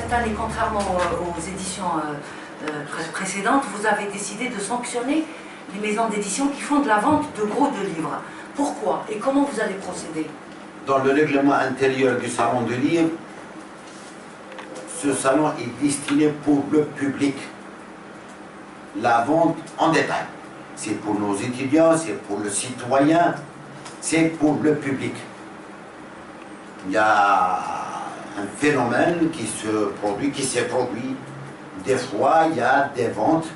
cette année, contrairement aux éditions précédentes, vous avez décidé de sanctionner les maisons d'édition qui font de la vente de gros de livres. Pourquoi et comment vous allez procéder? Dans le règlement intérieur du salon du livre, ce salon est destiné pour le public. La vente en détail. C'est pour nos étudiants, c'est pour le citoyen, c'est pour le public. Il y a un phénomène qui s'est produit. Des fois, il y a des ventes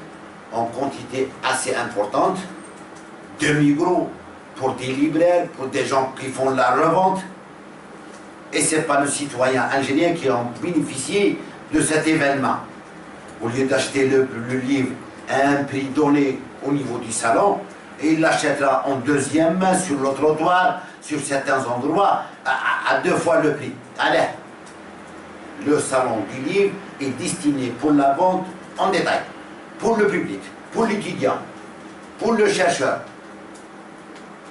en quantité assez importante, demi-gros, pour des libraires, pour des gens qui font la revente. Et ce n'est pas le citoyen ingénieur qui en bénéficie de cet événement. Au lieu d'acheter le livre à un prix donné au niveau du salon, et il l'achètera en deuxième main sur le trottoir, sur certains endroits, à 2 fois le prix. Allez, le salon du livre est destiné pour la vente en détail, pour le public, pour l'étudiant, pour le chercheur.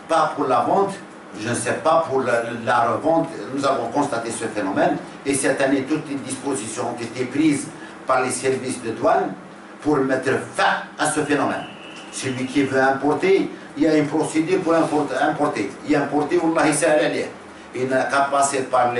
Pas pour la vente, je ne sais pas, pour la revente. Nous avons constaté ce phénomène, et cette année, toutes les dispositions ont été prises par les services de douane pour mettre fin à ce phénomène. Celui qui veut importer, il y a une procédure pour importer. Il a importé, Wallahi sahal alayh. Il n'a qu'à passer par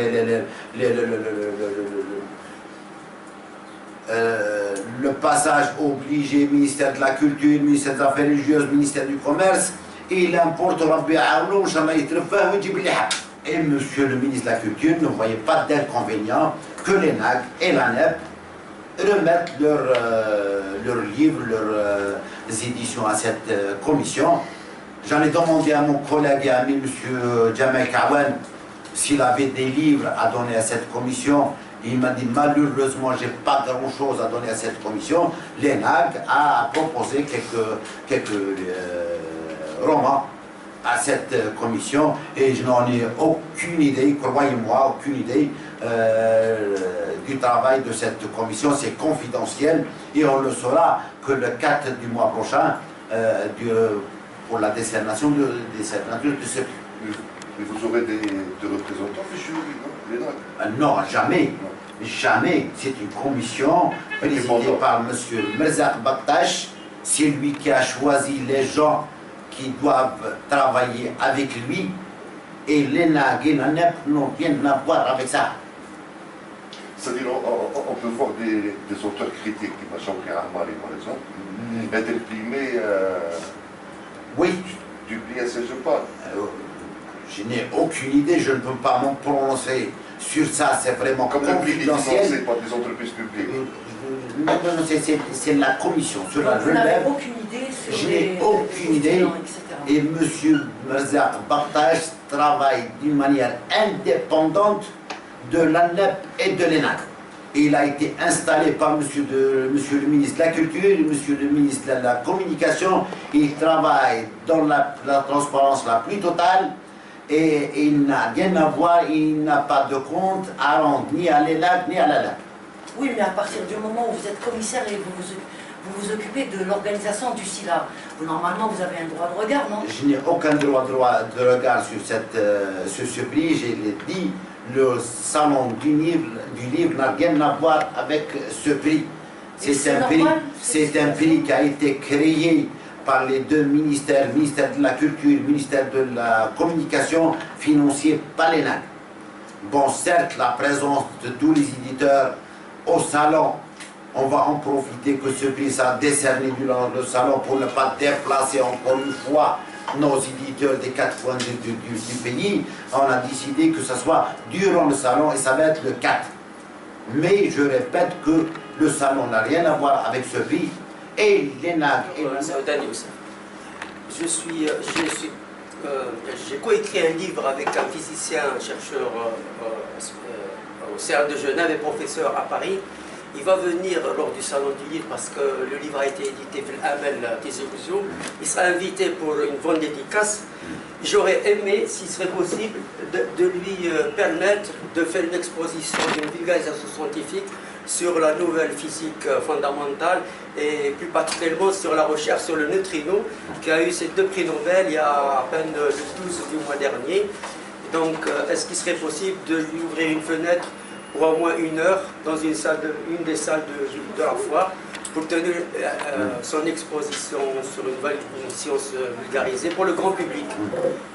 le passage obligé, ministère de la Culture, ministère des Affaires religieuses, ministère du Commerce, et il importe, Rabbi Aounou, et monsieur le ministre de la Culture ne voyait pas d'inconvénient que les NAG et la NEP remettent leurs livres, leurs éditions à cette commission. J'en ai demandé à mon collègue et ami, M. Jamal Kawan, s'il avait des livres à donner à cette commission. Il m'a dit, malheureusement, je n'ai pas grand-chose à donner à cette commission. L'ENAG a proposé quelques romans à cette commission, et je n'en ai aucune idée, croyez-moi, aucune idée du travail de cette commission. C'est confidentiel, et on le saura que le 4 du mois prochain pour la décernation de ce prix. Mais vous aurez des représentants du jury, non? Non, jamais. Non. Jamais. C'est une commission présidée par M. Merzak Baktash. C'est lui qui a choisi les gens qui doivent travailler avec lui, et l'ENAG et la NEP n'ont rien à voir avec ça. C'est-à-dire, on peut voir des auteurs critiques, Machan Karamali par exemple, être imprimés oui. du prix à ce je parle. Je n'ai aucune idée, je ne peux pas m'en prononcer sur ça, c'est vraiment confidentiel. C'est pas des entreprises publiques. Non, c'est la commission. Sur la vous n'avez aucune idée sur je n'ai aucune idée. Et M. Merzak Baktash travaille d'une manière indépendante de l'ANEP et de l'ENAG. Il a été installé par monsieur le ministre de la Culture, monsieur le ministre de la Communication. Il travaille dans la transparence la plus totale, et il n'a rien à voir, il n'a pas de compte à rendre ni à l'ENAG ni à l'ANEP. Oui, mais à partir du moment où vous êtes commissaire et vous vous occupez de l'organisation du SILA, normalement vous avez un droit de regard, non? Je n'ai aucun droit de regard sur ce prix, je l'ai dit. Le salon du livre n'a rien à voir avec ce prix. C'est un prix qui a été créé par les deux ministères, ministère de la Culture, ministère de la Communication, financé par l'ENAG. Bon, certes, la présence de tous les éditeurs au salon, on va en profiter que ce prix sera décerné durant le salon pour ne pas déplacer encore une fois nos éditeurs des 4 coins du pays. On a décidé que ce soit durant le salon, et ça va être le 4. Mais je répète que le salon n'a rien à voir avec ce prix. Et l'ENAG et j'ai coécrit un livre avec un physicien, chercheur au CERN de Genève et professeur à Paris. Il va venir lors du salon du livre parce que le livre a été édité par Amel Tizouzou. Il sera invité pour une bonne dédicace. J'aurais aimé, s'il serait possible, de lui permettre de faire une exposition, une vulgarisation scientifique sur la nouvelle physique fondamentale, et plus particulièrement sur la recherche sur le neutrino, qui a eu ses 2 prix Nobel il y a à peine le 12 du mois dernier. Donc, est-ce qu'il serait possible de lui ouvrir une fenêtre pour au moins 1 heure dans une des salles de la foire pour tenir son exposition sur une science vulgarisée pour le grand public.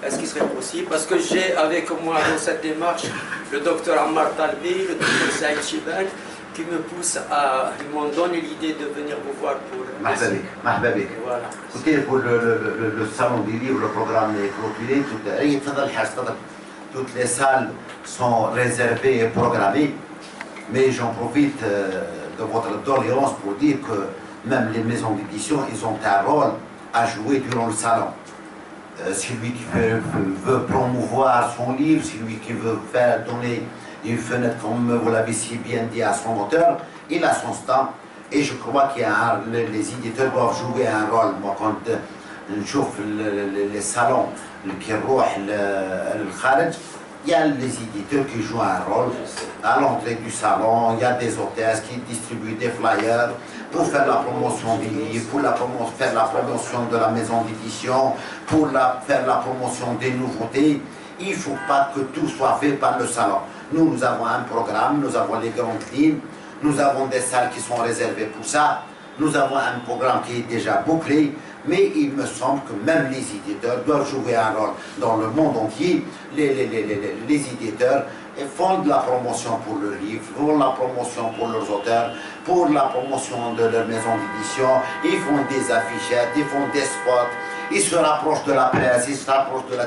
Est-ce qu'il serait possible? Parce que j'ai avec moi dans cette démarche le docteur Ammar Talbi, le docteur Saïd Chiban, qui me poussent à, ils m'ont donné l'idée de venir vous voir pour... Voilà. Écoutez, pour le salon du livre, le programme est clôturé, toutes les salles sont réservées et programmées, mais j'en profite de votre doléance pour dire que même les maisons d'édition, ils ont un rôle à jouer durant le salon. Celui qui veut promouvoir son livre, celui qui veut faire donner une fenêtre, comme vous l'avez si bien dit, à son auteur, il a son stand. Et je crois que les éditeurs doivent jouer un rôle. Moi, quand je chauffe les salons qui roulent le kharj, il y a les éditeurs qui jouent un rôle. À l'entrée du salon, il y a des hôtesses qui distribuent des flyers pour faire la promotion du livre, pour faire la promotion de la maison d'édition, pour faire la promotion des nouveautés. Il ne faut pas que tout soit fait par le salon. Nous avons un programme, nous avons les grandes lignes, nous avons des salles qui sont réservées pour ça, nous avons un programme qui est déjà bouclé, mais il me semble que même les éditeurs doivent jouer un rôle dans le monde entier. Les éditeurs font de la promotion pour leurs livres, font de la promotion pour leurs auteurs, pour la promotion de leur maison d'édition, ils font des affichettes, ils font des spots, ils se rapprochent de la presse, ils se rapprochent de la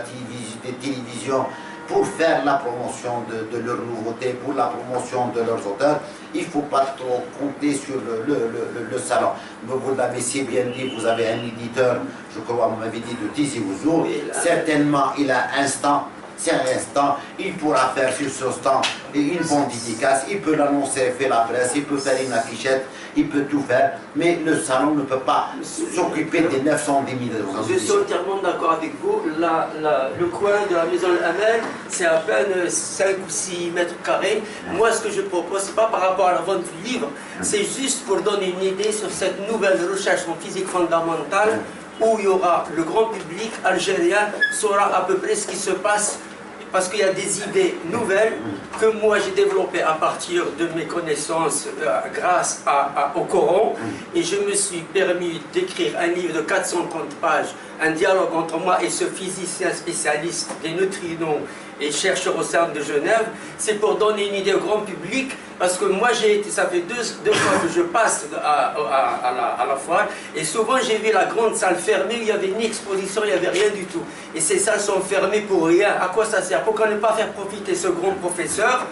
télévision, pour faire la promotion de leurs nouveautés, pour la promotion de leurs auteurs. Il ne faut pas trop compter sur le salon. Vous l'avez si bien dit, vous avez un éditeur, je crois, vous m'avez dit de Tizi Ouzou, certainement il a un stand. C'est un instant, il pourra faire sur ce stand une bonne dédicace, il peut l'annoncer, faire la presse, il peut faire une affichette, il peut tout faire, mais le salon ne peut pas s'occuper des 910 000 euros. Je suis entièrement d'accord avec vous. Le coin de la maison Hamel, c'est à peine 5 ou 6 mètres carrés. Moi, ce que je propose, ce n'est pas par rapport à la vente du livre, c'est juste pour donner une idée sur cette nouvelle recherche en physique fondamentale où il y aura le grand public algérien saura à peu près ce qui se passe parce qu'il y a des idées nouvelles que moi j'ai développées à partir de mes connaissances grâce au Coran, et je me suis permis d'écrire un livre de 430 pages, un dialogue entre moi et ce physicien spécialiste des neutrinos et chercheur au CERN de Genève. C'est pour donner une idée au grand public, parce que moi ça fait deux fois que je passe à la foire, et souvent j'ai vu la grande salle fermée où il n'y avait ni exposition, il n'y avait rien du tout. Et ces salles sont fermées pour rien. À quoi ça sert? Pourquoi ne pas faire profiter ce grand professeur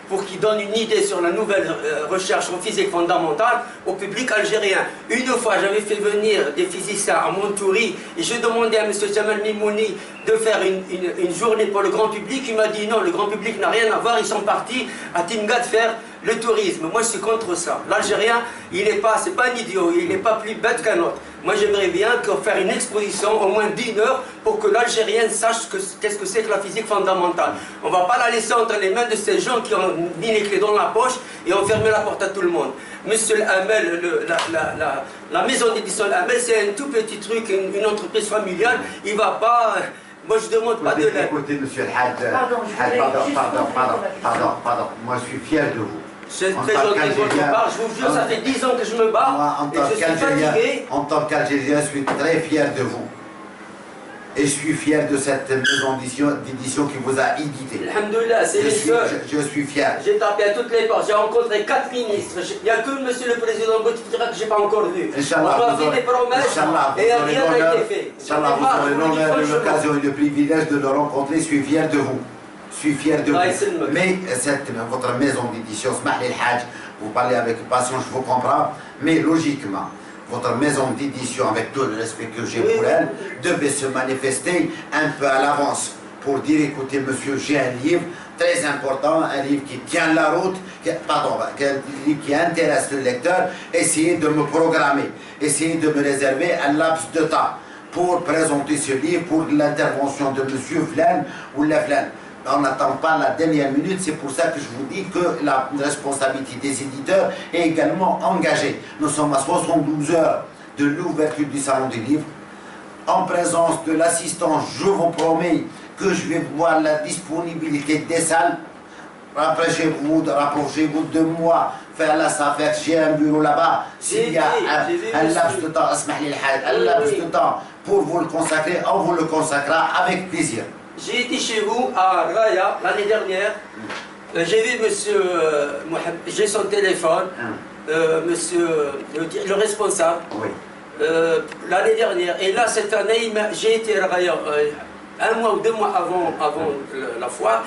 pour qu'il donne une idée sur la nouvelle recherche en physique fondamentale au public algérien. Une fois, j'avais fait venir des physiciens à Montouri et je demandais à M. Jamal Mimouni de faire une journée pour le grand public. Il m'a dit non, le grand public n'a rien à voir, ils sont partis à Tingat faire le tourisme. Moi, je suis contre ça. L'Algérien, c'est pas un idiot, il n'est pas plus bête qu'un autre. Moi, j'aimerais bien faire une exposition, au moins d'1 heure, pour que l'Algérien sache qu'est-ce que c'est que la physique fondamentale. On ne va pas la laisser entre les mains de ces gens qui ont mis les clés dans la poche et ont fermé la porte à tout le monde. Monsieur Hamel, la maison d'édition Hamel, c'est un tout petit truc, une entreprise familiale. Il ne va pas... Moi, je ne demande pas de l'aide. Écoutez, monsieur El Hadj, pardon, moi je suis fier de vous. C'est très gentil de votre part, je vous jure, ça fait 10 ans que je me bats moi, et je suis fatigué. En tant qu'Algérien, je suis très fier de vous. Et je suis fier de cette maison d'édition qui vous a édité. Alhamdoulilah, c'est les seuls. Je suis fier. J'ai tapé à toutes les portes, j'ai rencontré 4 ministres. Il n'y a que monsieur le président qui dira que je n'ai pas encore vu. On m'a fait des promesses et rien n'a été fait. Inch'Allah, vous aurez l'honneur, l'occasion et le privilège de le rencontrer. Je suis fier de vous. Je suis fier de vous. Mais votre maison d'édition, Smahli El Hadj, vous parlez avec passion, je vous comprends. Mais logiquement, votre maison d'édition, avec tout le respect que j'ai pour elle, devait se manifester un peu à l'avance pour dire, écoutez monsieur, j'ai un livre très important, un livre qui tient la route, un livre qui intéresse le lecteur, essayez de me programmer, essayez de me réserver un laps de temps pour présenter ce livre, pour l'intervention de monsieur Flan ou la Flan. On n'attend pas la dernière minute, c'est pour ça que je vous dis que la responsabilité des éditeurs est également engagée. Nous sommes à 72 heures de l'ouverture du salon du livre. En présence de l'assistance, je vous promets que je vais voir la disponibilité des salles rapprochez-vous de moi. Faire la SAFEC, j'ai un bureau là-bas. S'il y a un laps de temps, un laps de temps pour vous le consacrer, on vous le consacrera avec plaisir. J'ai été chez vous à Raya l'année dernière. J'ai vu monsieur Mohamed, j'ai son téléphone, monsieur le responsable, Oui. l'année dernière. Et là, cette année, j'ai été à Raya un mois ou 2 mois avant la foire.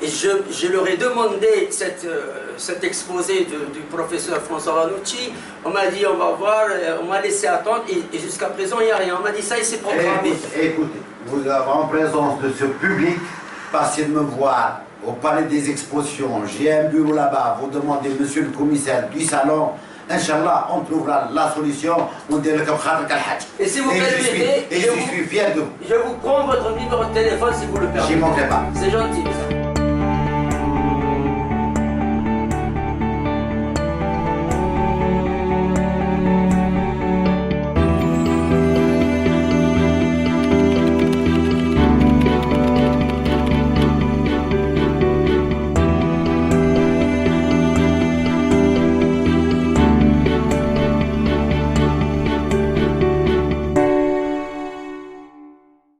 Et je leur ai demandé cet exposé du professeur François Ranucci. On m'a dit on va voir, on m'a laissé attendre et jusqu'à présent il n'y a rien. On m'a dit ça il s'est programmé. Écoutez, vous avez en présence de ce public, passez de me voir au palais des expositions. J'ai un bureau là-bas, vous demandez monsieur le commissaire du salon. Inch'Allah, on trouvera la solution. On dit le Et si vous permettez, je suis fier de vous. Je vous prends votre numéro de téléphone si vous le permettez. J'y manquerai pas. C'est gentil.